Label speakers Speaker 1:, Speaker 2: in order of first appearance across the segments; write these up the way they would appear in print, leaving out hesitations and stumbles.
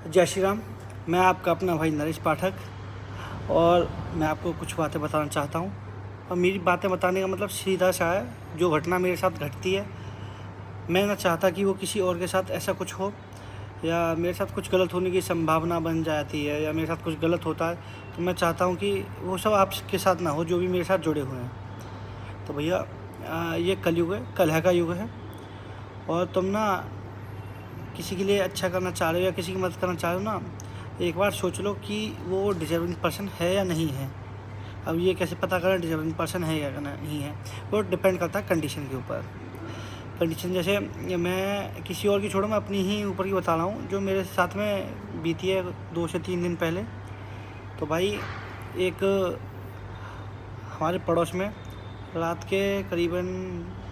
Speaker 1: जय श्री राम। मैं आपका अपना भाई नरेश पाठक और मैं आपको कुछ बातें बताना चाहता हूँ। और मेरी बातें बताने का मतलब सीधा सा है, जो घटना मेरे साथ घटती है मैं ना चाहता कि वो किसी और के साथ ऐसा कुछ हो, या मेरे साथ कुछ गलत होने की संभावना बन जाती है, या मेरे साथ कुछ गलत होता है तो मैं चाहता हूँ कि वो सब आपके साथ ना हो जो भी मेरे साथ जुड़े हुए हैं। तो भैया ये कलयुग है, कलह का युग है, और तुम ना किसी के लिए अच्छा करना चाह रहे हो या किसी की मदद करना चाह रहे हो ना, एक बार सोच लो कि वो डिज़र्विंग पर्सन है या नहीं है। अब ये कैसे पता करें डिज़र्विंग पर्सन है या नहीं है, वो डिपेंड करता है कंडीशन के ऊपर। कंडीशन जैसे मैं किसी और की छोड़ो, मैं अपनी ही ऊपर की बता रहा हूँ जो मेरे साथ में बीती है 2 से 3 दिन पहले। तो भाई एक हमारे पड़ोस में रात के करीबन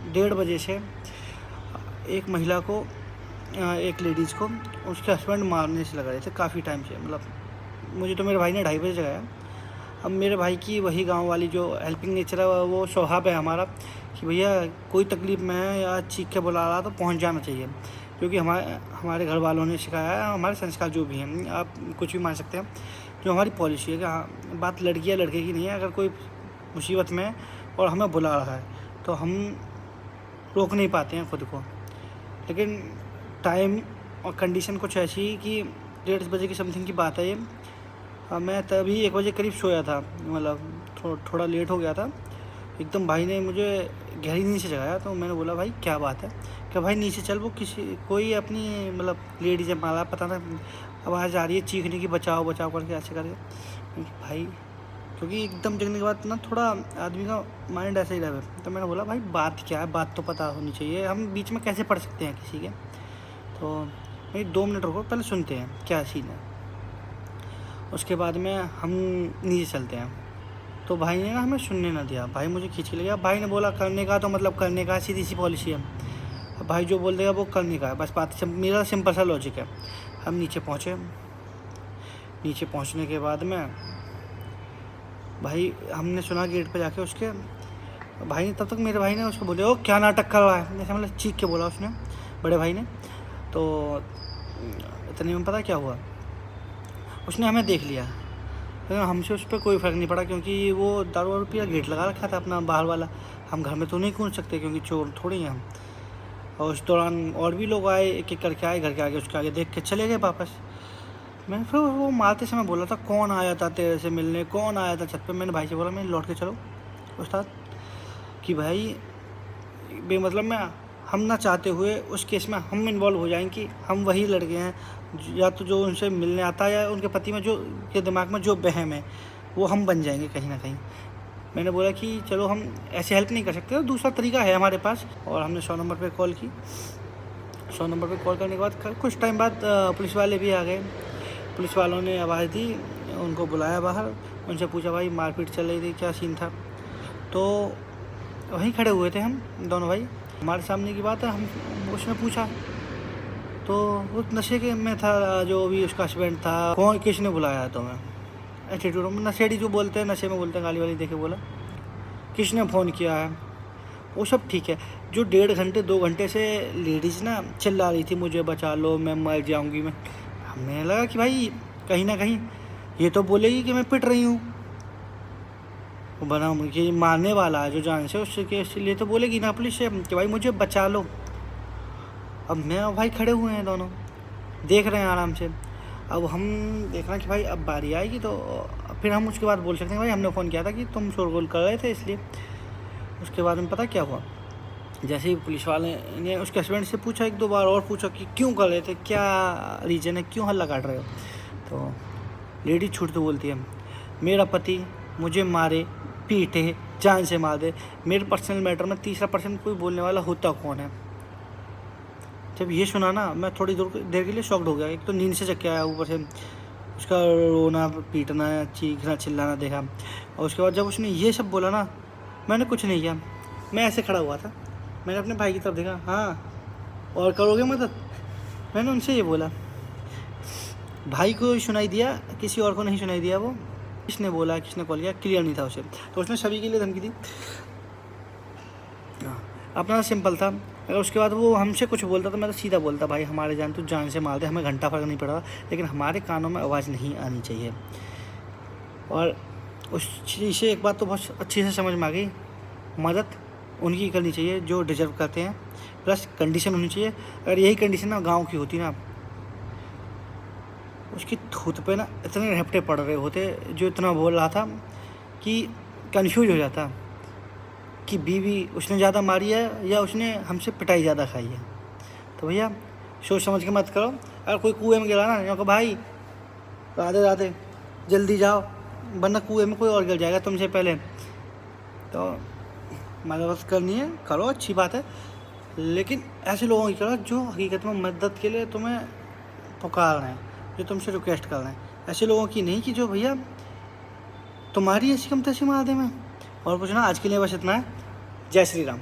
Speaker 1: 1:30 बजे से एक महिला को, एक लेडीज़ को उसके हस्बैंड मारने से लगा रहे थे काफ़ी टाइम से। मतलब मुझे तो मेरे भाई ने 2:30 बजे जगाया। अब मेरे भाई की वही गांव वाली जो हेल्पिंग नेचर है, वो स्वभाव है हमारा कि भैया कोई तकलीफ़ में है या चीख के बुला रहा तो पहुंच जाना चाहिए, क्योंकि हमारे घर वालों ने सिखाया है, हमारे संस्कार जो भी हैं, आप कुछ भी मान सकते हैं, जो हमारी पॉलिसी है कि हाँ, बात लड़की या लड़के की नहीं है। अगर कोई मुसीबत में है और हमें बुला रहा है तो हम रोक नहीं पाते हैं खुद को। लेकिन टाइम और कंडीशन कुछ ऐसी कि 1:30 बजे की समथिंग की बात है ये। मैं तभी 1 बजे करीब सोया था, मतलब थोड़ा लेट हो गया था। एकदम भाई ने मुझे गहरी नींद से जगाया, तो मैंने बोला भाई क्या बात है, क्या भाई नीचे चल, वो कोई अपनी मतलब लेडीज है, माला पता ना आवाज़ आ रही है चीखने की, बचाओ बचाओ करके ऐसे करके भाई, क्योंकि एकदम जगने के बाद ना थोड़ा आदमी का माइंड ऐसे ही रहे। तो मैंने बोला भाई बात क्या है, बात तो पता होनी चाहिए, हम बीच में कैसे पढ़ सकते हैं किसी के। तो भाई 2 मिनट रुको, पहले सुनते हैं क्या सीन है, उसके बाद में हम नीचे चलते हैं। तो भाई ने ना हमें सुनने ना दिया, भाई मुझे खींच के ले गया। भाई ने बोला करने का तो मतलब करने का, सीधी सी पॉलिसी है, अब भाई जो बोल देगा वो करने का है, बस बात मेरा सिंपल सा लॉजिक है। हम नीचे पहुँचे, नीचे पहुँचने के बाद में भाई हमने सुना गेट पे जाके उसके भाई ने, तब तक मेरे भाई ने उसको बोले ओ क्या नाटक कर रहा है, ऐसे मतलब चीख के बोला उसने, बड़े भाई ने। तो इतने में पता क्या हुआ, उसने हमें देख लिया, लेकिन हमसे उस पर कोई फ़र्क नहीं पड़ा, क्योंकि वो दारू वारू पिया गेट लगा रखा था अपना बाहर वाला। हम घर में तो नहीं कूद सकते क्योंकि चोर थोड़ी हैं हम। और उस दौरान और भी लोग आए, एक एक करके आए घर के आगे, उसके आगे देख के चले गए वापस। मैंने फिर वो मारते समय बोला था कौन आया था तेरे से मिलने, कौन आया था छत पे। मैंने भाई से बोला मैं लौट के चलो उस्ताद, कि भाई बेमतलब में हम ना चाहते हुए उस केस में हम इन्वॉल्व हो जाएं, कि हम वही लड़के हैं या तो जो उनसे मिलने आता है, या उनके पति में जो के दिमाग में जो वहम है वो हम बन जाएंगे कहीं ना कहीं। मैंने बोला कि चलो हम ऐसे हेल्प नहीं कर सकते, और दूसरा तरीका है हमारे पास। और हमने 100 नंबर पे कॉल की। 100 नंबर पे कॉल करने के बाद कुछ टाइम बाद पुलिस वाले भी आ गए। पुलिस वालों ने आवाज़ दी, उनको बुलाया बाहर, उनसे पूछा भाई मारपीट चल रही थी, क्या सीन था। तो वहीं खड़े हुए थे हम दोनों भाई, हमारे सामने की बात है। हम उसने पूछा तो वो नशे के में था, जो भी उसका हस्बैंड था, कौन किसने बुलाया है तुम्हें, एटीट्यूड में नशेड़ी जो बोलते हैं, नशे में बोलते हैं, गाली वाली देके बोला किसने फ़ोन किया है। वो सब ठीक है, जो 1.5 घंटे 2 घंटे से लेडीज़ ना चिल्ला रही थी मुझे बचा लो मैं मर जाऊंगी मैं, हमें लगा कि भाई कहीं ना कहीं ये तो बोलेगी कि मैं पिट रही हूँ, बना मुझे मारने वाला है जो जान से, उसके लिए तो बोलेगी ना पुलिस से कि भाई मुझे बचा लो। अब मैं और भाई खड़े हुए हैं, दोनों देख रहे हैं आराम से। अब हम देख रहे हैं कि भाई अब बारी आएगी तो फिर हम उसके बाद बोल सकते हैं भाई हमने फ़ोन किया था कि तुम शोरगुल कर रहे थे इसलिए। उसके बाद में पता क्या हुआ, जैसे ही पुलिस वाले ने उसके हस्बैंड से पूछा, 1-2 बार और पूछा कि क्यों कर रहे थे, क्या रीज़न है, क्यों हल्ला काट रहे हो। तो लेडी छूट तो बोलती है मेरा पति मुझे मारे पीटे जान से मार दे, मेरे पर्सनल मैटर में तीसरा पर्सन कोई बोलने वाला होता कौन है। जब ये सुना ना, मैं थोड़ी देर के लिए शॉक्ड हो गया। एक तो नींद से जग के आया, ऊपर से उसका रोना पीटना चीखना चिल्लाना देखा। और उसके बाद जब उसने ये सब बोला ना, मैंने कुछ नहीं किया, मैं ऐसे खड़ा हुआ था। मैंने अपने भाई की तरफ देखा, हाँ और करोगे मदद, मैंने उनसे ये बोला। भाई को सुनाई दिया, किसी और को नहीं सुनाई दिया। वो किसने बोला किसने कॉल किया क्लियर नहीं था उसे, तो उसने सभी के लिए धमकी दी। अपना सिंपल था। अगर उसके बाद वो हमसे कुछ बोलता तो मैं तो सीधा बोलता, भाई हमारे जान तू जान से मार दे, हमें घंटा फ़र्क नहीं पड़ा, लेकिन हमारे कानों में आवाज़ नहीं आनी चाहिए। और उस चीज़ से एक बात तो बहुत अच्छी से समझ में आ गई, मदद उनकी करनी चाहिए जो डिज़र्व करते हैं, प्लस कंडीशन होनी चाहिए। अगर यही कंडीशन ना गाँव की होती ना, उसकी थूत पे ना इतने रपटे पड़ रहे होते जो इतना बोल रहा था कि कन्फ्यूज हो जाता कि बीवी उसने ज़्यादा मारी है या उसने हमसे पिटाई ज़्यादा खाई है। तो भैया सोच समझ के मत करो। अगर कोई कुएं में गिरा ना, यहाँ को भाई राधे राधे जल्दी जाओ, वरना कुएं में कोई और गिर जाएगा तुमसे पहले। तो मदद करनी है करो, अच्छी बात है, लेकिन ऐसे लोगों की करो जो हकीकत में मदद के लिए तुम्हें पुकार रहे हैं, जो तुमसे रिक्वेस्ट कर रहे हैं। ऐसे लोगों की नहीं कि जो भैया तुम्हारी ऐसी कम तैसी मार दे में। और कुछ ना, आज के लिए बस इतना है। जय श्री राम।